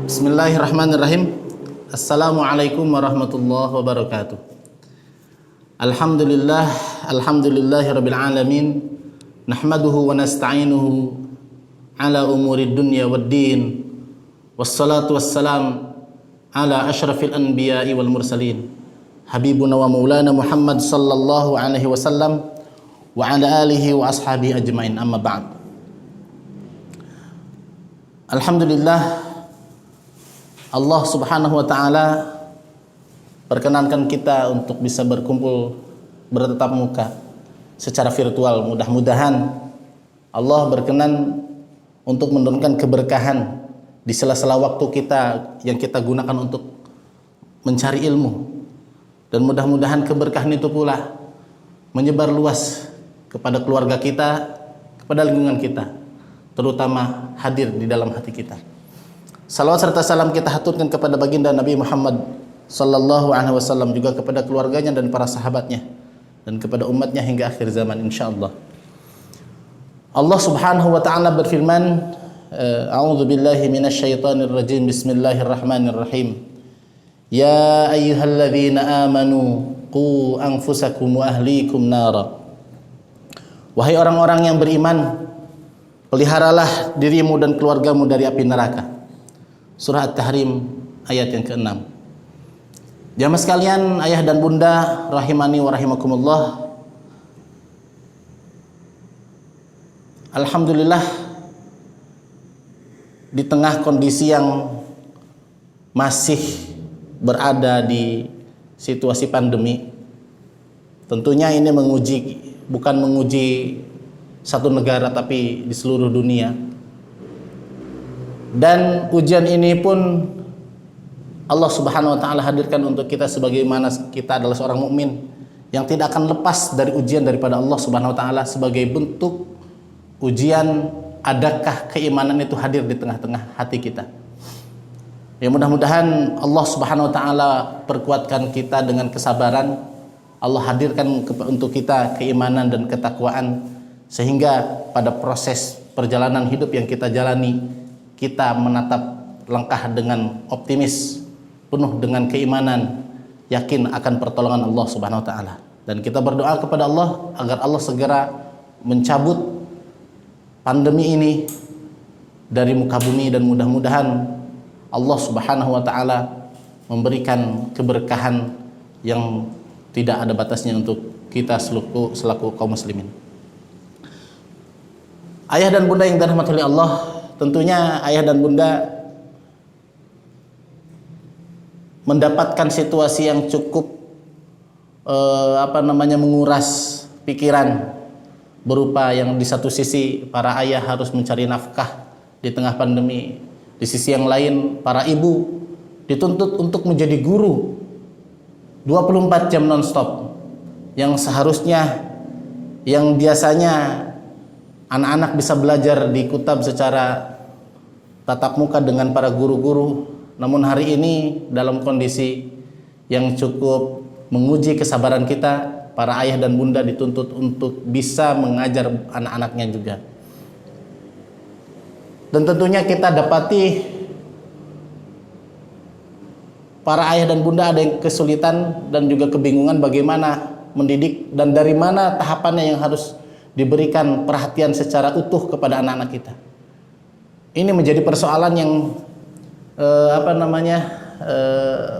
Bismillahirrahmanirrahim. Assalamualaikum warahmatullahi wabarakatuh. Alhamdulillahirabbil alamin. Nahmaduhu wa nasta'inuhu ala umurid dunya waddin. Wassalatu wassalam ala asyrafil anbiya'i wal mursalin. Habibuna wa maulana Muhammad sallallahu alaihi wasallam wa ala alihi wa ashabihi ajmain. Amma ba'd. Alhamdulillah, Allah subhanahu wa ta'ala perkenankan kita untuk bisa berkumpul bertatap muka secara virtual. Mudah-mudahan Allah berkenan untuk menurunkan keberkahan di sela-sela waktu kita yang kita gunakan untuk mencari ilmu, dan mudah-mudahan keberkahan itu pula menyebar luas kepada keluarga kita, kepada lingkungan kita, terutama hadir di dalam hati kita. Salawat serta salam kita haturkan kepada baginda Nabi Muhammad sallallahu alaihi wasallam, juga kepada keluarganya dan para sahabatnya, dan kepada umatnya hingga akhir zaman insyaallah. Allah subhanahu wa ta'ala berfirman, a'udzu billahi minasyaitonir rajim, bismillahirrahmanirrahim. Ya ayyuhalladzina amanu qu anfusakum wa ahlikum nara. Wahai orang-orang yang beriman, peliharalah dirimu dan keluargamu dari api neraka. Surah At-Tahrim ayat yang ke-6. Jamaah sekalian, ayah dan bunda rahimani wa rahimakumullah. Alhamdulillah, di tengah kondisi yang masih berada di situasi pandemi, tentunya ini bukan menguji satu negara tapi di seluruh dunia. Dan ujian ini pun Allah subhanahu wa ta'ala hadirkan untuk kita sebagaimana kita adalah seorang mukmin yang tidak akan lepas dari ujian daripada Allah subhanahu wa ta'ala, sebagai bentuk ujian adakah keimanan itu hadir di tengah-tengah hati kita. Ya, mudah-mudahan Allah subhanahu wa ta'ala perkuatkan kita dengan kesabaran. Allah hadirkan untuk kita keimanan dan ketakwaan, sehingga pada proses perjalanan hidup yang kita jalani, kita menatap langkah dengan optimis, penuh dengan keimanan, yakin akan pertolongan Allah subhanahu wa ta'ala. Dan kita berdoa kepada Allah agar Allah segera mencabut pandemi ini dari muka bumi, dan mudah-mudahan Allah subhanahu wa ta'ala memberikan keberkahan yang tidak ada batasnya untuk kita selaku kaum muslimin. Ayah dan bunda yang dirahmati oleh Allah, tentunya ayah dan bunda mendapatkan situasi yang cukup menguras pikiran, berupa yang di satu sisi para ayah harus mencari nafkah di tengah pandemi, di sisi yang lain para ibu dituntut untuk menjadi guru 24 jam nonstop, yang seharusnya yang biasanya anak-anak bisa belajar di kutab secara tatap muka dengan para guru-guru, namun hari ini dalam kondisi yang cukup menguji kesabaran kita, para ayah dan bunda dituntut untuk bisa mengajar anak-anaknya juga. Dan tentunya kita dapati para ayah dan bunda ada yang kesulitan dan juga kebingungan bagaimana mendidik, dan dari mana tahapannya yang harus diberikan perhatian secara utuh kepada anak-anak kita. Ini menjadi persoalan yang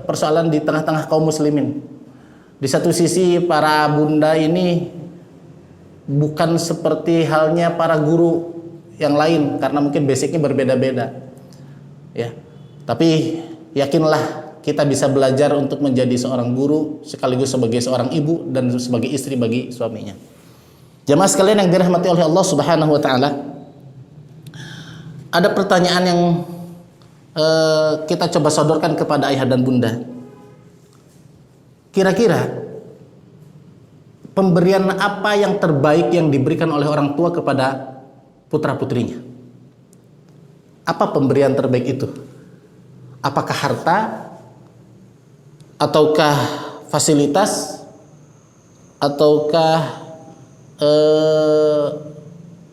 persoalan di tengah-tengah kaum muslimin. Di satu sisi para bunda ini bukan seperti halnya para guru yang lain, karena mungkin basicnya berbeda-beda, ya. Tapi yakinlah kita bisa belajar untuk menjadi seorang guru sekaligus sebagai seorang ibu dan sebagai istri bagi suaminya. Jamaah sekalian yang dirahmati oleh Allah subhanahu wa ta'ala, ada pertanyaan yang kita coba sodorkan kepada ayah dan bunda. Kira-kira pemberian apa yang terbaik yang diberikan oleh orang tua kepada putra-putrinya? Apa pemberian terbaik itu? Apakah harta? Ataukah fasilitas? Ataukah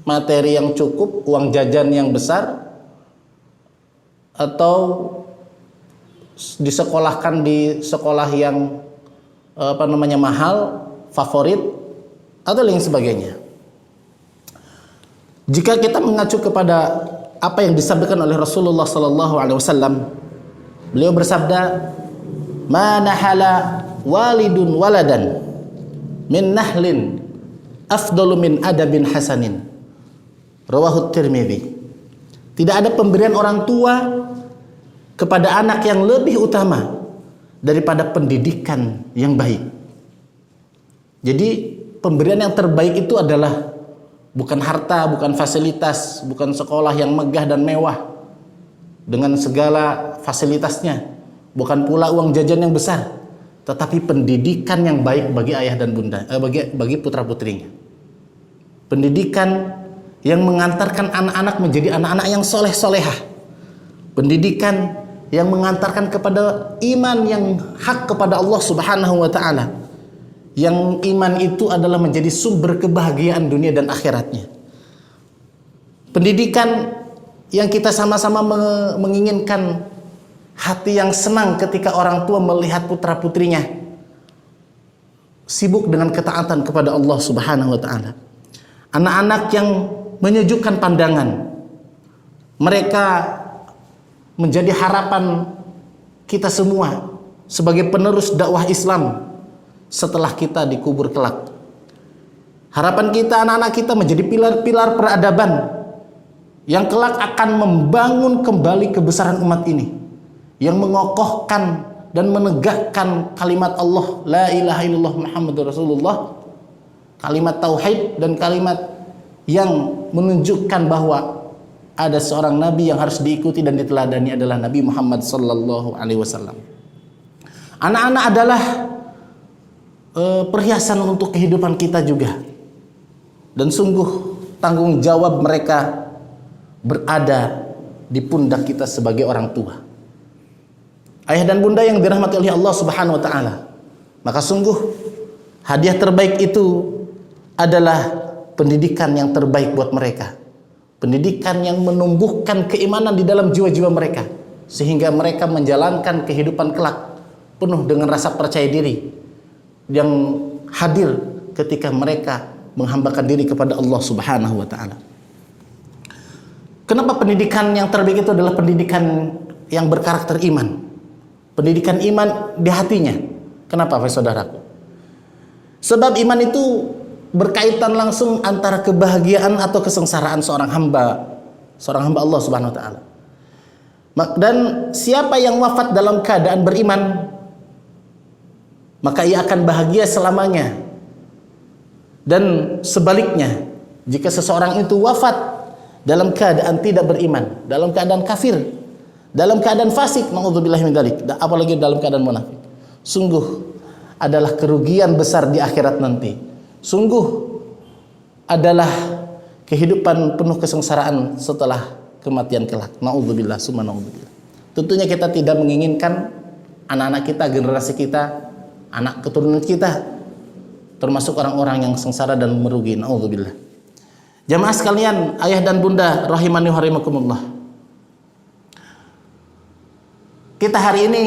materi yang cukup, uang jajan yang besar, atau disekolahkan di sekolah yang mahal, favorit atau lain sebagainya. Jika kita mengacu kepada apa yang disabdakan oleh Rasulullah sallallahu alaihi wasallam, beliau bersabda, "Ma nahala walidun waladan min nahlin afdalu min adabin hasanin." Rawahu Tirmidzi. Tidak ada pemberian orang tua kepada anak yang lebih utama daripada pendidikan yang baik. Jadi pemberian yang terbaik itu adalah bukan harta, bukan fasilitas, bukan sekolah yang megah dan mewah dengan segala fasilitasnya, bukan pula uang jajan yang besar, tetapi pendidikan yang baik bagi ayah dan bunda, bagi putra-putrinya. Pendidikan yang mengantarkan anak-anak menjadi anak-anak yang soleh-solehah. Pendidikan yang mengantarkan kepada iman yang hak kepada Allah Subhanahu wa taala. Yang iman itu adalah menjadi sumber kebahagiaan dunia dan akhiratnya. Pendidikan yang kita sama-sama menginginkan hati yang senang ketika orang tua melihat putra-putrinya sibuk dengan ketaatan kepada Allah Subhanahu wa taala. Anak-anak yang menyejukkan pandangan. Mereka menjadi harapan kita semua sebagai penerus dakwah Islam setelah kita dikubur kelak. Harapan kita anak-anak kita menjadi pilar-pilar peradaban yang kelak akan membangun kembali kebesaran umat ini, yang mengokohkan dan menegakkan kalimat Allah la ilaha illallah Muhammadur Rasulullah, kalimat tauhid dan kalimat yang menunjukkan bahwa ada seorang nabi yang harus diikuti dan diteladani adalah Nabi Muhammad sallallahu alaihi wasallam. Anak-anak adalah perhiasan untuk kehidupan kita juga. Dan sungguh tanggung jawab mereka berada di pundak kita sebagai orang tua. Ayah dan bunda yang dirahmati oleh Allah Subhanahu wa taala. Maka sungguh hadiah terbaik itu adalah pendidikan yang terbaik buat mereka. Pendidikan yang menumbuhkan keimanan di dalam jiwa-jiwa mereka sehingga mereka menjalankan kehidupan kelak penuh dengan rasa percaya diri yang hadir ketika mereka menghambakan diri kepada Allah Subhanahu wa taala. Kenapa pendidikan yang terbaik itu adalah pendidikan yang berkarakter iman? Pendidikan iman di hatinya. Kenapa, saudaraku? Sebab iman itu berkaitan langsung antara kebahagiaan atau kesengsaraan seorang hamba Allah Subhanahu wa taala. Dan siapa yang wafat dalam keadaan beriman, maka ia akan bahagia selamanya. Dan sebaliknya, jika seseorang itu wafat dalam keadaan tidak beriman, dalam keadaan kafir, dalam keadaan fasik, naudzubillahi min dzalik, apalagi dalam keadaan munafik, sungguh adalah kerugian besar di akhirat nanti. Sungguh adalah kehidupan penuh kesengsaraan setelah kematian kelak. Naudzubillah summa naudzubillah. Tentunya kita tidak menginginkan anak-anak kita, generasi kita, anak keturunan kita termasuk orang-orang yang sengsara dan merugi. Naudzubillah. Jamaah sekalian, ayah dan bunda rahimani wa rahimakumullah. Kita hari ini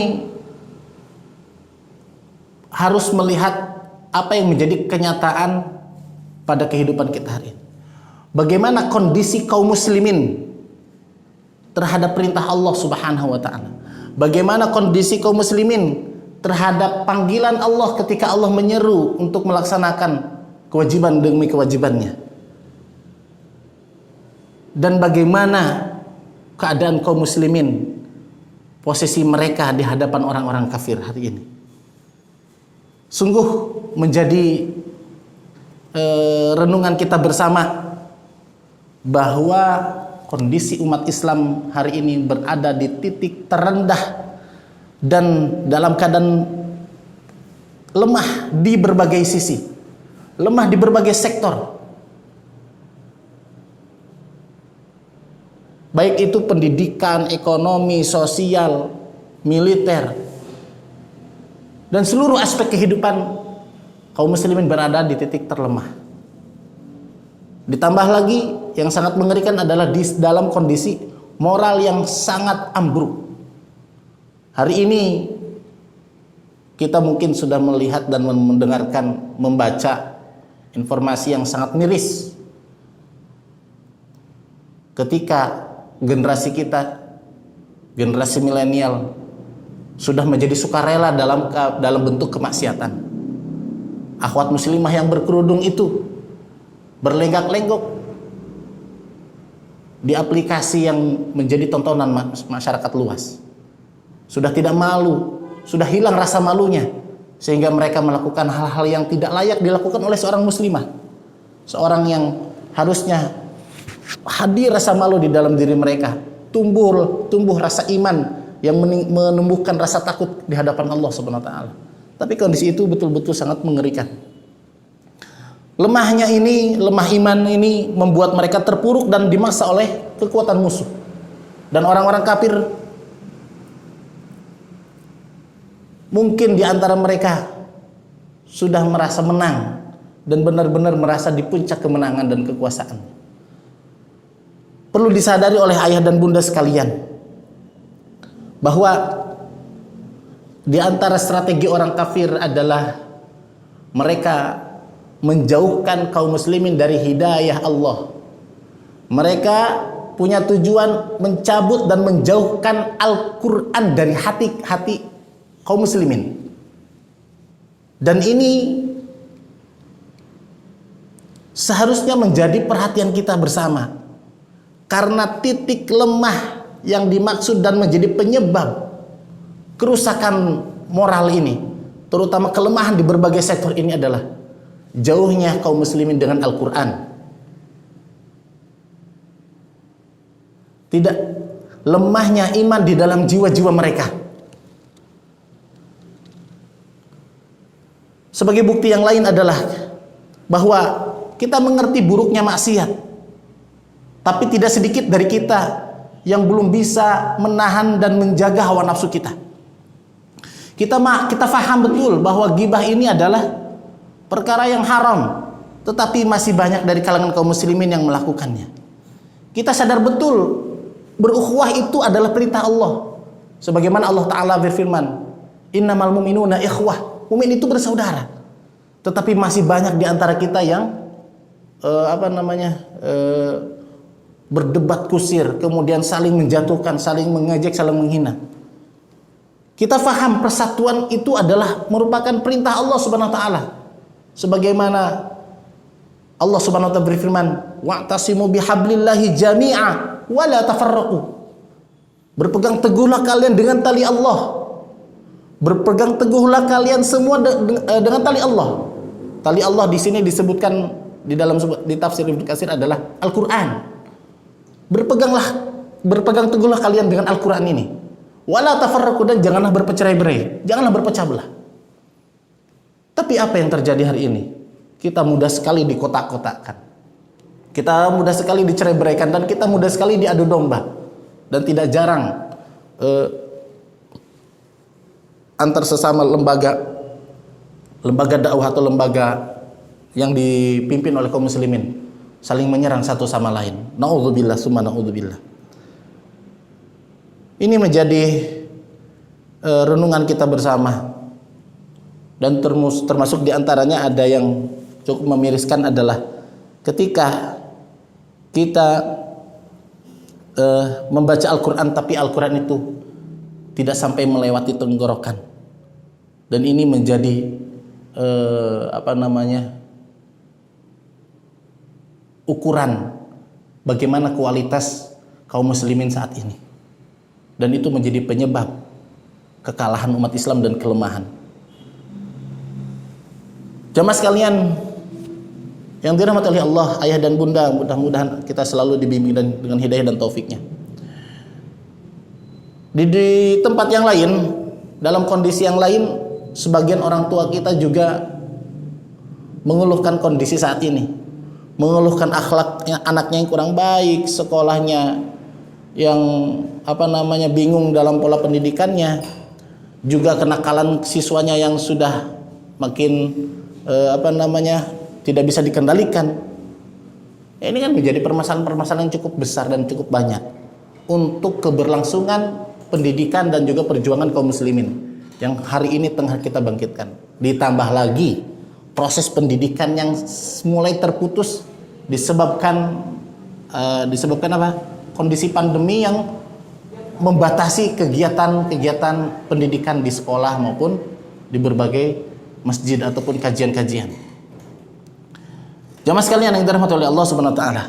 harus melihat apa yang menjadi kenyataan pada kehidupan kita hari ini. Bagaimana kondisi kaum muslimin terhadap perintah Allah Subhanahu wa taala? Bagaimana kondisi kaum muslimin terhadap panggilan Allah ketika Allah menyeru untuk melaksanakan kewajiban demi kewajibannya? Dan bagaimana keadaan kaum muslimin, posisi mereka di hadapan orang-orang kafir hari ini? Sungguh menjadi renungan kita bersama bahwa kondisi umat Islam hari ini berada di titik terendah dan dalam keadaan lemah di berbagai sisi, lemah di berbagai sektor, baik itu pendidikan, ekonomi, sosial, militer, dan seluruh aspek kehidupan kaum muslimin berada di titik terlemah. Ditambah lagi yang sangat mengerikan adalah di dalam kondisi moral yang sangat ambruk. Hari ini kita mungkin sudah melihat dan mendengarkan, membaca informasi yang sangat miris ketika generasi kita, generasi milenial, sudah menjadi sukarela dalam bentuk kemaksiatan. Akhwat muslimah yang berkerudung itu berlenggak-lenggok di aplikasi yang menjadi tontonan masyarakat luas. Sudah tidak malu, sudah hilang rasa malunya, sehingga mereka melakukan hal-hal yang tidak layak dilakukan oleh seorang muslimah. Seorang yang harusnya hadir rasa malu di dalam diri mereka, tumbuh rasa iman yang menumbuhkan rasa takut di hadapan Allah Subhanahu wa taala. Tapi kondisi itu betul-betul sangat mengerikan. Lemah iman ini membuat mereka terpuruk dan dimaksa oleh kekuatan musuh. Dan orang-orang kafir mungkin di antara mereka sudah merasa menang dan benar-benar merasa di puncak kemenangan dan kekuasaan. Perlu disadari oleh ayah dan bunda sekalian bahwa di antara strategi orang kafir adalah mereka menjauhkan kaum muslimin dari hidayah Allah. Mereka punya tujuan mencabut dan menjauhkan Al-Quran dari hati kaum muslimin. Dan ini seharusnya menjadi perhatian kita bersama, karena titik lemah yang dimaksud dan menjadi penyebab kerusakan moral ini, terutama kelemahan di berbagai sektor ini, adalah jauhnya kaum muslimin dengan Al-Quran. Tidak lemahnya iman di dalam jiwa-jiwa mereka. Sebagai bukti yang lain adalah bahwa kita mengerti buruknya maksiat, tapi tidak sedikit dari kita yang belum bisa menahan dan menjaga hawa nafsu kita. Kita faham betul bahwa ghibah ini adalah perkara yang haram, tetapi masih banyak dari kalangan kaum muslimin yang melakukannya. Kita sadar betul berukhuwah itu adalah perintah Allah. Sebagaimana Allah Ta'ala berfirman, innamal mu'minuna ikhwah. Mu'min itu bersaudara. Tetapi masih banyak di antara kita yang berdebat kusir, kemudian saling menjatuhkan, saling mengejek, saling menghina. Kita faham persatuan itu adalah merupakan perintah Allah Subhanahu wa taala. Sebagaimana Allah Subhanahu wa taala berfirman, wa'tasimu bihablillahi jami'a wa la tafarraqu. Berpegang teguhlah kalian dengan tali Allah. Berpegang teguhlah kalian semua dengan tali Allah. Tali Allah di sini disebutkan di tafsir Ibnu Katsir adalah Al-Qur'an. Berpegang teguhlah kalian dengan Al-Qur'an ini. Wala tafarraqu, dan janganlah berpecerai-berai, janganlah berpecah belah. Tapi apa yang terjadi hari ini? Kita mudah sekali dikotak-kotakkan. Kita mudah sekali dicerai-beraikan, dan kita mudah sekali diadu domba. Dan tidak jarang antar sesama lembaga dakwah atau lembaga yang dipimpin oleh kaum muslimin saling menyerang satu sama lain. Na'udzubillah summa na'udzubillah. Ini menjadi renungan kita bersama, dan termasuk diantaranya ada yang cukup memiriskan adalah ketika kita membaca Al-Quran tapi Al-Quran itu tidak sampai melewati tenggorokan, dan ini menjadi ukuran bagaimana kualitas kaum muslimin saat ini, dan itu menjadi penyebab kekalahan umat Islam dan kelemahan. Jamaah sekalian yang dirahmati oleh Allah, ayah dan bunda, mudah-mudahan kita selalu dibimbing dengan hidayah dan taufiknya. Di tempat yang lain, dalam kondisi yang lain, sebagian orang tua kita juga mengeluhkan kondisi saat ini, mengeluhkan akhlaknya anaknya yang kurang baik, sekolahnya yang bingung dalam pola pendidikannya, juga kenakalan siswanya yang sudah makin tidak bisa dikendalikan. Ini kan menjadi permasalahan-permasalahan yang cukup besar dan cukup banyak untuk keberlangsungan pendidikan dan juga perjuangan kaum muslimin yang hari ini tengah kita bangkitkan. Ditambah lagi proses pendidikan yang mulai terputus disebabkan apa? Kondisi pandemi yang membatasi kegiatan-kegiatan pendidikan di sekolah maupun di berbagai masjid ataupun kajian-kajian. Jamaah sekalian yang dirahmati oleh Allah Subhanahu wa taala.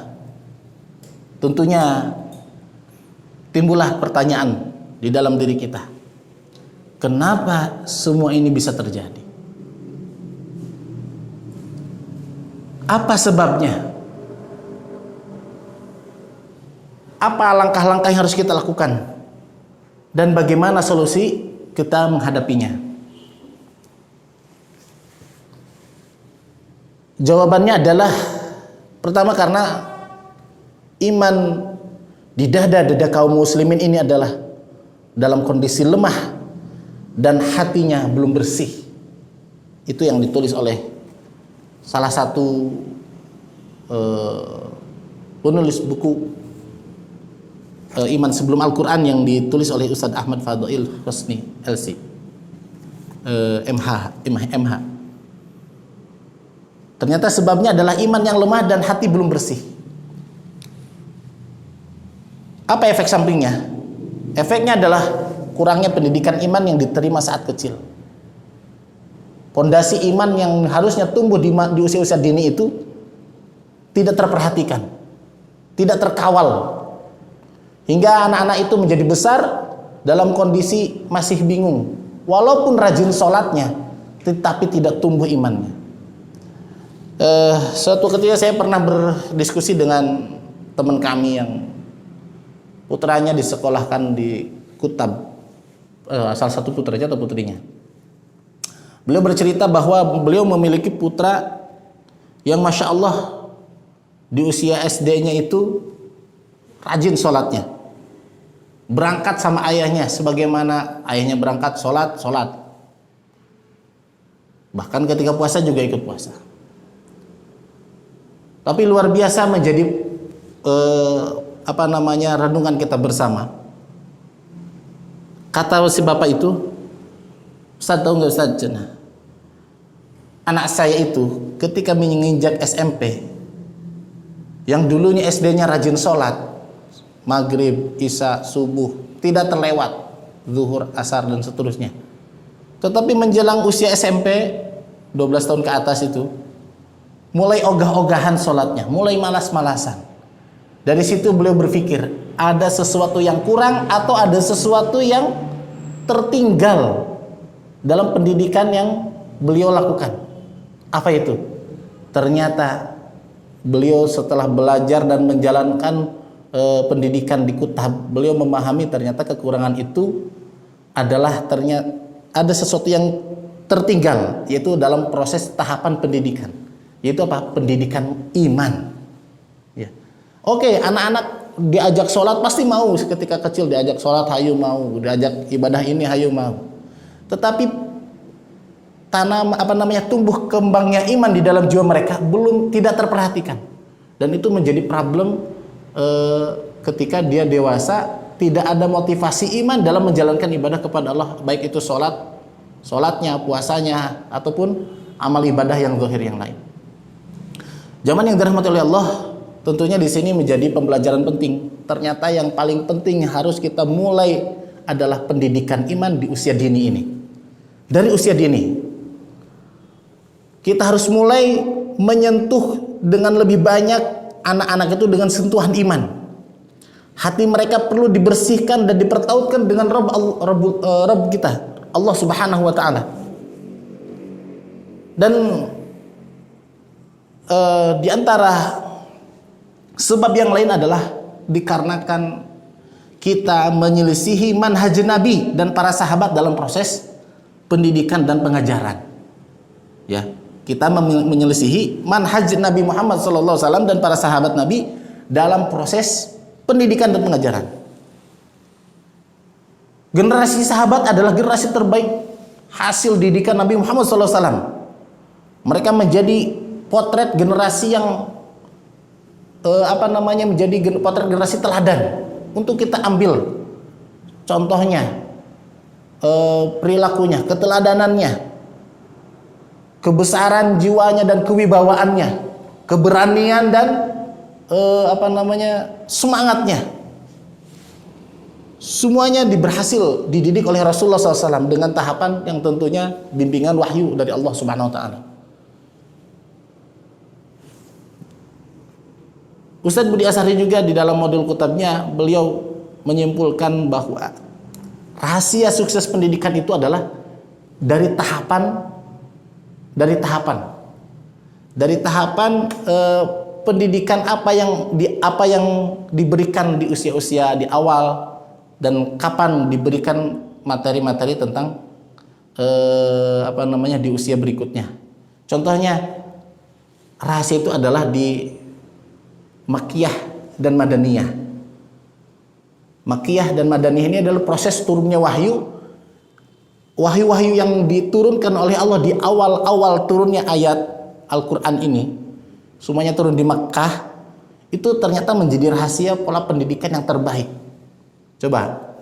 Tentunya timbullah pertanyaan di dalam diri kita. Kenapa semua ini bisa terjadi? Apa sebabnya? Apa langkah-langkah yang harus kita lakukan? Dan bagaimana solusi kita menghadapinya? Jawabannya adalah pertama, karena iman di dada kaum muslimin ini adalah dalam kondisi lemah dan hatinya belum bersih. Itu yang ditulis oleh salah satu penulis buku Iman Sebelum Al-Quran yang ditulis oleh Ustadz Ahmad Fadail Husni LC MH. Ternyata sebabnya adalah iman yang lemah dan hati belum bersih. Apa efek sampingnya? Efeknya adalah kurangnya pendidikan iman yang diterima saat kecil. Pondasi iman yang harusnya tumbuh di usia-usia dini itu tidak terperhatikan, tidak terkawal, hingga anak-anak itu menjadi besar dalam kondisi masih bingung, walaupun rajin sholatnya, tetapi tidak tumbuh imannya. Suatu ketika saya pernah berdiskusi dengan teman kami yang putranya disekolahkan di Kutab, salah satu putranya atau putrinya. Beliau bercerita bahwa beliau memiliki putra yang Masya Allah di usia SD-nya itu rajin sholatnya, berangkat sama ayahnya sebagaimana ayahnya berangkat sholat. Bahkan ketika puasa juga ikut puasa. Tapi luar biasa menjadi renungan kita bersama. Kata si bapak itu, Ustaz, tahu nggak Ustaz, anak saya itu ketika menginjak SMP, yang dulunya SD-nya rajin sholat, maghrib, isya, subuh, tidak terlewat, zuhur, asar dan seterusnya. Tetapi menjelang usia SMP 12 tahun ke atas itu mulai ogah-ogahan sholatnya, mulai malas-malasan. Dari situ beliau berpikir ada sesuatu yang kurang atau ada sesuatu yang tertinggal dalam pendidikan yang beliau lakukan. Apa itu? Ternyata beliau setelah belajar dan menjalankan pendidikan di Kutab, beliau memahami ternyata kekurangan itu adalah ternyata ada sesuatu yang tertinggal, yaitu dalam proses tahapan pendidikan, yaitu apa? Pendidikan iman. Ya. Oke, anak-anak diajak sholat pasti mau, ketika kecil diajak sholat hayu mau, diajak ibadah ini hayu mau. Tetapi tumbuh kembangnya iman di dalam jiwa mereka belum, tidak terperhatikan, dan itu menjadi problem ketika dia dewasa, tidak ada motivasi iman dalam menjalankan ibadah kepada Allah, baik itu sholatnya, puasanya, ataupun amal ibadah yang zahir yang lain. Zaman yang dirahmati oleh Allah, tentunya di sini menjadi pembelajaran penting. Ternyata yang paling penting harus kita mulai adalah pendidikan iman di usia dini ini. Dari usia dini kita harus mulai menyentuh dengan lebih banyak anak-anak itu dengan sentuhan iman. Hati mereka perlu dibersihkan dan dipertautkan dengan Rabb kita, Allah Subhanahu wa taala. Dan di antara sebab yang lain adalah dikarenakan kita menyelisihi manhaj Nabi dan para sahabat dalam proses pendidikan dan pengajaran. Ya, kita menyelisihi manhaj Nabi Muhammad SAW dan para sahabat Nabi dalam proses pendidikan dan pengajaran. Generasi sahabat adalah generasi terbaik hasil didikan Nabi Muhammad SAW. Mereka menjadi potret generasi yang menjadi potret generasi teladan untuk kita ambil contohnya, perilakunya, keteladanannya, kebesaran jiwanya dan kewibawaannya, keberanian dan semangatnya. Semuanya berhasil dididik oleh Rasulullah SAW dengan tahapan yang tentunya bimbingan wahyu dari Allah Subhanahu Wa Taala. Ustadz Budi Asari juga di dalam modul kutabnya beliau menyimpulkan bahwa rahasia sukses pendidikan itu adalah dari tahapan pendidikan apa yang diberikan di usia-usia di awal, dan kapan diberikan materi-materi tentang di usia berikutnya. Contohnya, rahasia itu adalah di Makkiyah dan Madaniyah. Makkiyah dan Madaniyah ini adalah proses turunnya wahyu yang diturunkan oleh Allah di awal-awal turunnya ayat Al-Quran ini. Semuanya turun di Makkah. Itu ternyata menjadi rahasia pola pendidikan yang terbaik. Coba,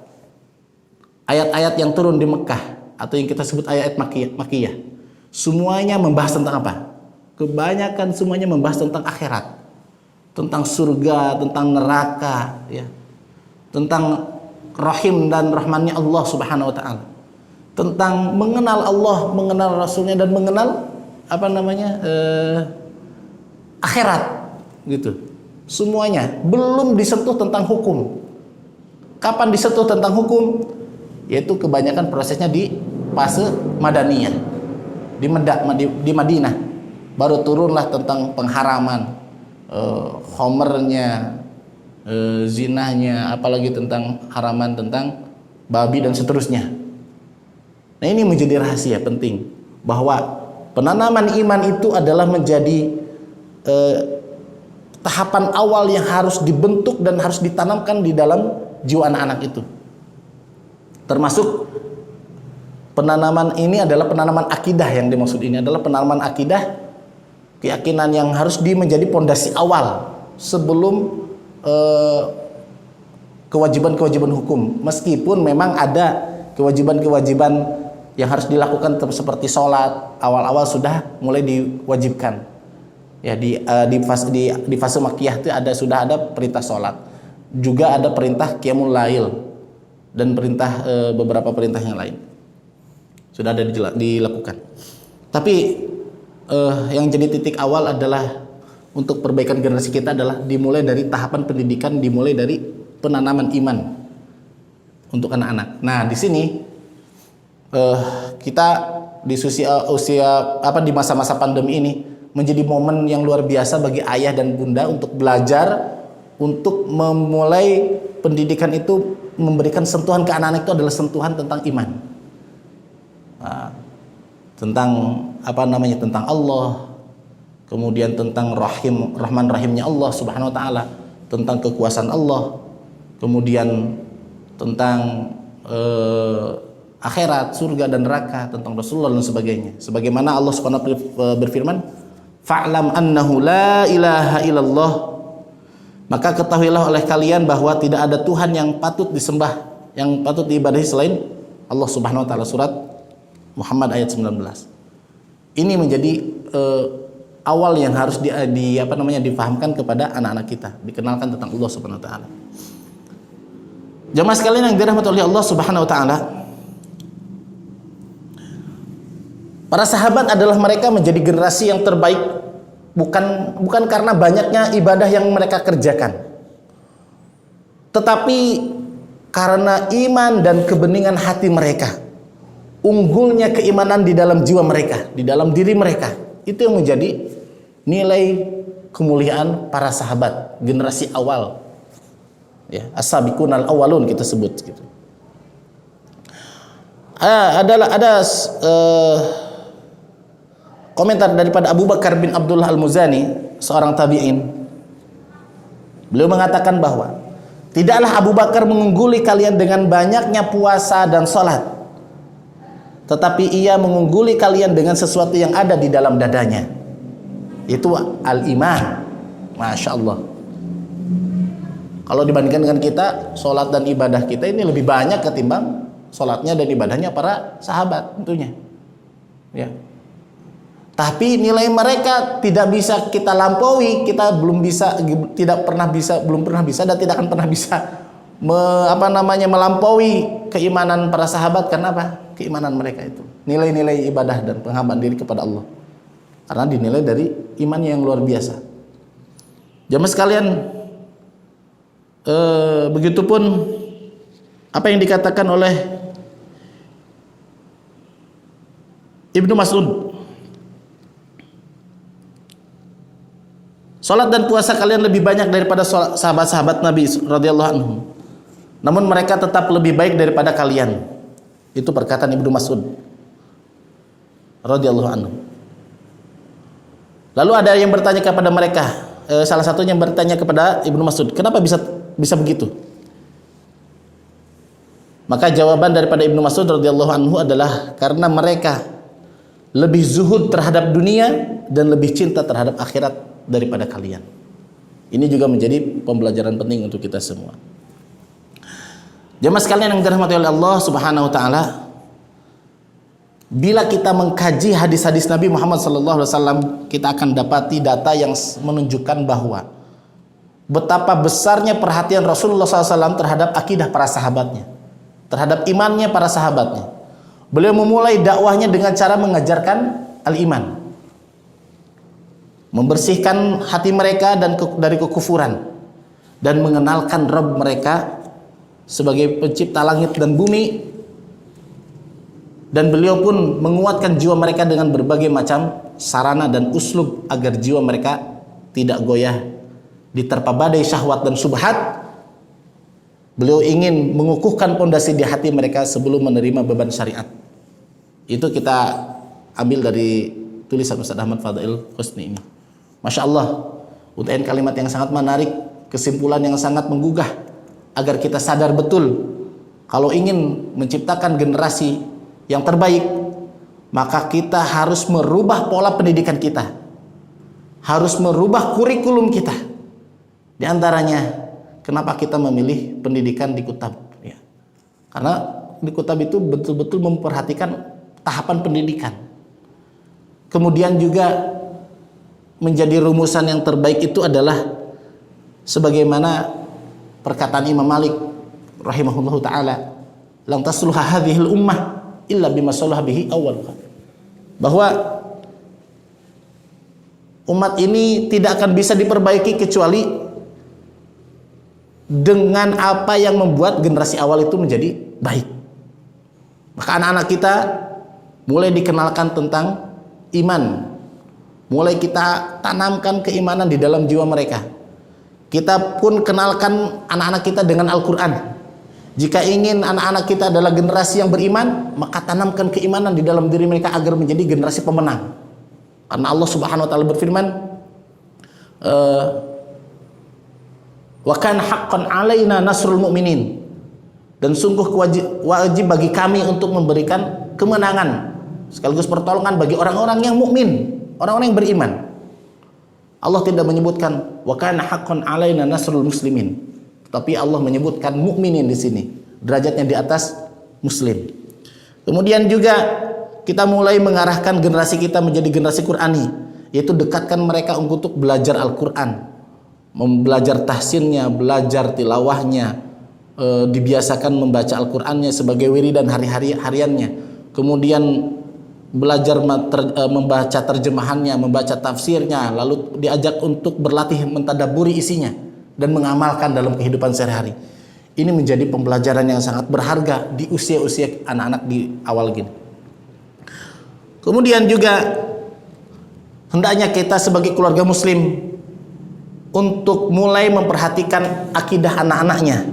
ayat-ayat yang turun di Mekah atau yang kita sebut ayat Makkiyah, semuanya membahas tentang apa? Kebanyakan semuanya membahas tentang akhirat, tentang surga, tentang neraka, ya, tentang rahim dan rahmannya Allah Subhanahu Wa Taala, tentang mengenal Allah, mengenal Rasulnya, dan mengenal akhirat, gitu. Semuanya belum disentuh tentang hukum. Kapan disentuh tentang hukum? Yaitu kebanyakan prosesnya di fase Madaniyah, di Madinah. Baru turunlah tentang pengharaman, homernya, zinahnya, apalagi tentang haraman tentang babi dan seterusnya. Nah, ini menjadi rahasia penting bahwa penanaman iman itu adalah menjadi tahapan awal yang harus dibentuk dan harus ditanamkan di dalam jiwa anak-anak itu. Termasuk penanaman ini adalah penanaman akidah. Yang dimaksud ini adalah penanaman akidah, keyakinan yang harus menjadi pondasi awal sebelum kewajiban-kewajiban hukum. Meskipun memang ada kewajiban-kewajiban yang harus dilakukan seperti sholat, awal-awal sudah mulai diwajibkan. Ya, di fase Makkiyah itu sudah ada perintah sholat, juga ada perintah qiyamul lail, dan perintah beberapa perintah yang lain sudah ada dilakukan. Tapi yang jadi titik awal adalah untuk perbaikan generasi kita adalah dimulai dari tahapan pendidikan, dimulai dari penanaman iman untuk anak-anak. Nah, di sini kita di di masa-masa pandemi ini menjadi momen yang luar biasa bagi ayah dan bunda untuk belajar, untuk memulai pendidikan itu, memberikan sentuhan ke anak-anak itu adalah sentuhan tentang iman. Nah, tentang tentang Allah, kemudian tentang rahman rahimnya Allah Subhanahu Wa Taala, tentang kekuasaan Allah, kemudian tentang akhirat, surga dan neraka, tentang Rasulullah dan sebagainya. Sebagaimana Allah Subhanahu Wa Taala berfirman, fa'lam annahu la ilaha illallah, maka ketahuilah oleh kalian bahwa tidak ada Tuhan yang patut disembah, yang patut diibadahi selain Allah Subhanahu Wa Taala. Surat Muhammad ayat 19. Ini menjadi awal yang harus difahamkan kepada anak-anak kita, dikenalkan tentang Allah Subhanahu Wa Taala. Jamaah sekalian yang dirahmati oleh Allah Subhanahu Wa Taala, para sahabat adalah mereka menjadi generasi yang terbaik bukan karena banyaknya ibadah yang mereka kerjakan, tetapi karena iman dan kebeningan hati mereka, unggulnya keimanan di dalam jiwa mereka, di dalam diri mereka. Itu yang menjadi nilai kemuliaan para sahabat, generasi awal, ya, as-sabiqunal awwalun kita sebut gitu. Ada komentar daripada Abu Bakar bin Abdullah Al-Muzani, seorang tabi'in. Beliau mengatakan bahwa tidaklah Abu Bakar mengungguli kalian dengan banyaknya puasa dan sholat, tetapi ia mengungguli kalian dengan sesuatu yang ada di dalam dadanya, yaitu al-iman. Masya Allah. Kalau dibandingkan dengan kita, sholat dan ibadah kita ini lebih banyak ketimbang sholatnya dan ibadahnya para sahabat tentunya. Ya. Tapi nilai mereka tidak bisa kita lampaui, kita belum pernah bisa dan tidak akan pernah bisa melampaui keimanan para sahabat. Karena apa? Keimanan mereka itu, nilai-nilai ibadah dan penghambaan diri kepada Allah. Karena dinilai dari imannya yang luar biasa. Jamaah sekalian, begitupun apa yang dikatakan oleh Ibnu Mas'ud, salat dan puasa kalian lebih banyak daripada sahabat-sahabat Nabi radhiyallahu anhum, namun mereka tetap lebih baik daripada kalian. Itu perkataan Ibnu Mas'ud radhiyallahu anhu. Lalu ada yang bertanya kepada mereka, salah satunya bertanya kepada Ibnu Mas'ud, kenapa bisa begitu? Maka jawaban daripada Ibnu Mas'ud radhiyallahu anhu adalah karena mereka lebih zuhud terhadap dunia dan lebih cinta terhadap akhirat daripada kalian. Ini juga menjadi pembelajaran penting untuk kita semua. Jamaah sekalian yang dirahmati oleh Allah Subhanahu wa taala, bila kita mengkaji hadis-hadis Nabi Muhammad SAW, kita akan dapati data yang menunjukkan bahwa betapa besarnya perhatian Rasulullah SAW terhadap akidah para sahabatnya, terhadap imannya para sahabatnya. Beliau memulai dakwahnya dengan cara mengajarkan al-iman, membersihkan hati mereka dari kekufuran, dan mengenalkan Rabb mereka sebagai pencipta langit dan bumi. Dan beliau pun menguatkan jiwa mereka dengan berbagai macam sarana dan uslub agar jiwa mereka tidak goyah diterpa badai syahwat dan subhat. Beliau ingin mengukuhkan pondasi di hati mereka sebelum menerima beban syariat. Itu kita ambil dari tulisan Ustaz Ahmad Fadail Husni ini. Masya Allah, UTN kalimat yang sangat menarik, kesimpulan yang sangat menggugah, agar kita sadar betul kalau ingin menciptakan generasi yang terbaik, maka kita harus merubah pola pendidikan kita, harus merubah kurikulum kita. Di antaranya, kenapa kita memilih pendidikan di Kutab? Ya. Karena di Kutab itu betul-betul memperhatikan tahapan pendidikan. Kemudian juga menjadi rumusan yang terbaik itu adalah sebagaimana perkataan Imam Malik rahimahullahu taala, "Lam tasluha hadhil ummah illa bima salaha bihi awwaluha." Bahwa umat ini tidak akan bisa diperbaiki kecuali dengan apa yang membuat generasi awal itu menjadi baik. Maka anak-anak kita mulai dikenalkan tentang iman, mulai kita tanamkan keimanan di dalam jiwa mereka. Kita pun kenalkan anak-anak kita dengan Al-Quran. Jika ingin anak-anak kita adalah generasi yang beriman, maka tanamkan keimanan di dalam diri mereka agar menjadi generasi pemenang. Karena Allah Subhanahu wa taala berfirman, wa kana haqqan 'alaina nasrul mu'minin. Dan sungguh wajib bagi kami untuk memberikan kemenangan sekaligus pertolongan bagi orang-orang yang mukmin, orang-orang yang beriman. Allah tidak menyebutkan wa kana haqqan 'alaina nasrul muslimin, tapi Allah menyebutkan mukminin di sini, derajatnya di atas muslim. Kemudian juga kita mulai mengarahkan generasi kita menjadi generasi Qur'ani, yaitu dekatkan mereka untuk belajar Al-Qur'an, belajar tahsinnya, belajar tilawahnya, dibiasakan membaca Al-Qur'annya sebagai wiridan hariannya. Kemudian belajar membaca terjemahannya, membaca tafsirnya, lalu diajak untuk berlatih mentadaburi isinya dan mengamalkan dalam kehidupan sehari-hari. Ini menjadi pembelajaran yang sangat berharga di usia-usia anak-anak di awal gini. Kemudian juga hendaknya kita sebagai keluarga muslim untuk mulai memperhatikan akidah anak-anaknya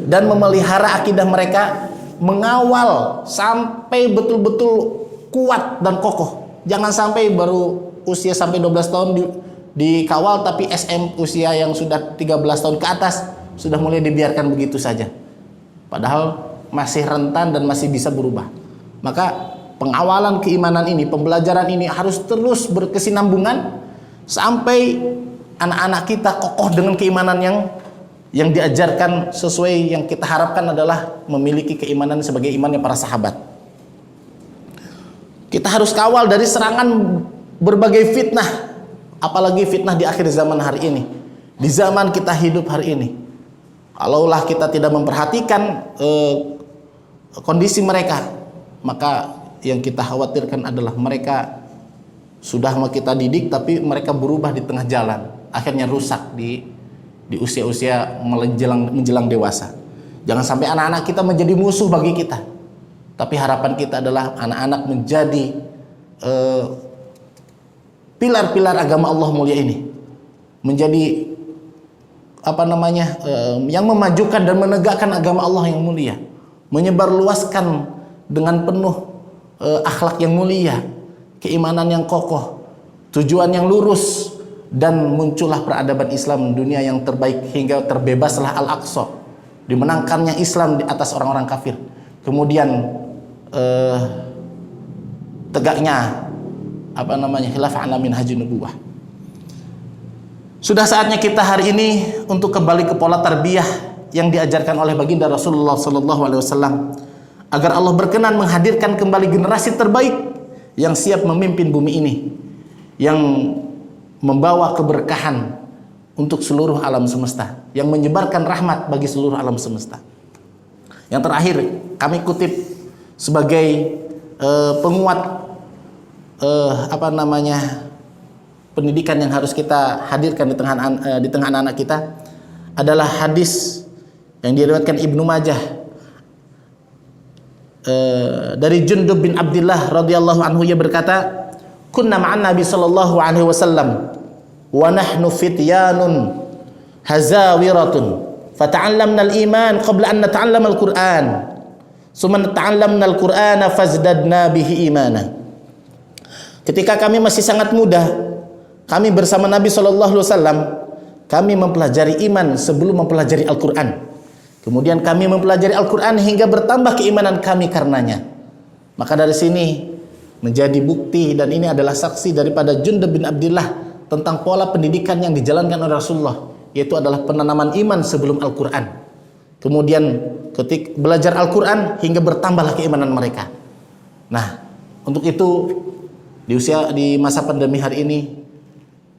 dan memelihara akidah mereka, mengawal sampai betul-betul kuat dan kokoh. Jangan sampai baru usia sampai 12 tahun dikawal, tapi SM usia yang sudah 13 tahun ke atas sudah mulai dibiarkan begitu saja, padahal masih rentan dan masih bisa berubah. Maka pengawalan keimanan ini, pembelajaran ini harus terus berkesinambungan sampai anak-anak kita kokoh dengan keimanan yang diajarkan sesuai yang kita harapkan adalah memiliki keimanan sebagai imannya para sahabat. Kita harus kawal dari serangan berbagai fitnah, apalagi fitnah di akhir zaman hari ini, di zaman kita hidup hari ini. Kalaulah kita tidak memperhatikan kondisi mereka, maka yang kita khawatirkan adalah mereka sudah mau kita didik tapi mereka berubah di tengah jalan, akhirnya rusak di usia-usia menjelang dewasa. Jangan sampai anak-anak kita menjadi musuh bagi kita. Tapi harapan kita adalah anak-anak menjadi pilar-pilar agama Allah mulia ini, menjadi yang memajukan dan menegakkan agama Allah yang mulia, menyebarluaskan dengan penuh akhlak yang mulia, keimanan yang kokoh, tujuan yang lurus, dan muncullah peradaban Islam dunia yang terbaik hingga terbebaslah Al-Aqsa, dimenangkannya Islam di atas orang-orang kafir. Kemudian tegaknya khilafah ala minhajin nubuwah. Sudah saatnya kita hari ini untuk kembali ke pola tarbiyah yang diajarkan oleh baginda Rasulullah sallallahu alaihi wasallam, agar Allah berkenan menghadirkan kembali generasi terbaik yang siap memimpin bumi ini, yang membawa keberkahan untuk seluruh alam semesta, yang menyebarkan rahmat bagi seluruh alam semesta. Yang terakhir, kami kutip sebagai penguat pendidikan yang harus kita hadirkan di tengah anak-anak kita adalah hadis yang diriwayatkan Ibnu Majah dari Jundub bin Abdullah radhiyallahu anhu, ia berkata, kunna ma'an Nabi sallallahu alaihi wasallam wa nahnu fityanun hazawiratun fata'allamna al-iman qabla an nata'allama al-Qur'an summa nata'allamna al-Qur'ana fazdadna bihi imana. Ketika kami masih sangat muda, kami bersama Nabi sallallahu alaihi wasallam, kami mempelajari iman sebelum mempelajari Al-Qur'an. Kemudian kami mempelajari Al-Qur'an hingga bertambah keimanan kami karenanya. Maka dari sini menjadi bukti, dan ini adalah saksi daripada Jundub bin Abdullah tentang pola pendidikan yang dijalankan oleh Rasulullah, yaitu adalah penanaman iman sebelum Al-Qur'an. Kemudian ketika belajar Al-Qur'an hingga bertambahlah keimanan mereka. Nah, untuk itu di masa pandemi hari ini,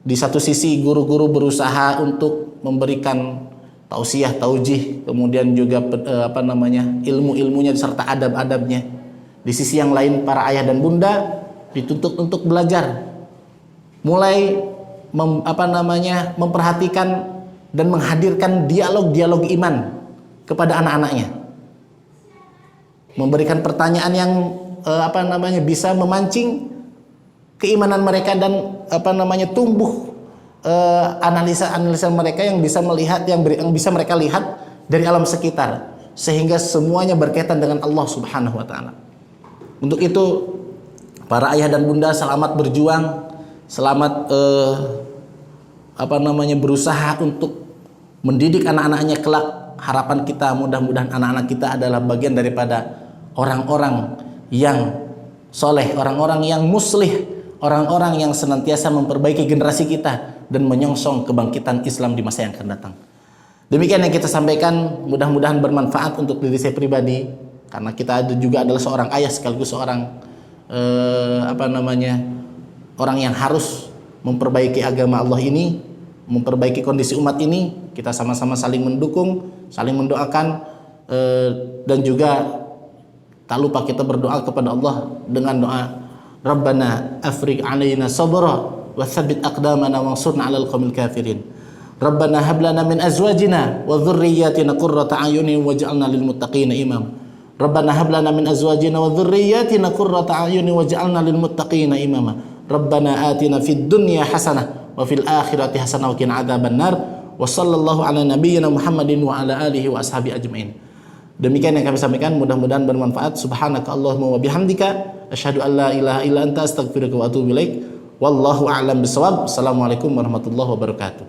di satu sisi guru-guru berusaha untuk memberikan tausiah, taujih, kemudian juga ilmu-ilmunya serta adab-adabnya. Di sisi yang lain, para ayah dan bunda dituntut untuk belajar, mulai memperhatikan dan menghadirkan dialog-dialog iman kepada anak-anaknya, memberikan pertanyaan yang bisa memancing keimanan mereka dan tumbuh analisa mereka yang bisa melihat, yang bisa mereka lihat dari alam sekitar, sehingga semuanya berkaitan dengan Allah Subhanahu wa taala. Untuk itu, para ayah dan bunda selamat berjuang, selamat berusaha untuk mendidik anak-anaknya kelak. Harapan kita mudah-mudahan anak-anak kita adalah bagian daripada orang-orang yang soleh, orang-orang yang muslih, orang-orang yang senantiasa memperbaiki generasi kita dan menyongsong kebangkitan Islam di masa yang akan datang. Demikian yang kita sampaikan, mudah-mudahan bermanfaat untuk diri saya pribadi, karena kita juga adalah seorang ayah sekaligus seorang orang yang harus memperbaiki agama Allah ini, memperbaiki kondisi umat ini. Kita sama-sama saling mendukung, saling mendoakan, dan juga tak lupa kita berdoa kepada Allah dengan doa Rabbana afriq alaina sabra wa tsabbit aqdamana wansurna 'alal qaumil kafirin. Rabbana hab lana min azwajina wa dhurriyyatina qurrata a'yunin waj'alna lil muttaqina imama. Rabbana hab lana min azwajina wa dhurriyyatina qurrata a'yunin waj'alna lil muttaqina imama. Rabbana atina fid dunya hasanah wa fil akhirati hasanah wa qina adzabannar. Wa sallallahu ala nabiyyina Muhammadin wa ala alihi wa ashabi ajmain. Demikian yang kami sampaikan, mudah-mudahan bermanfaat. Subhanaka Allahumma wa bihamdika asyhadu an la ilaha illa anta astaghfiruka wa atubu ilaik. Wallahu a'lam bishawab. Assalamualaikum warahmatullahi wabarakatuh.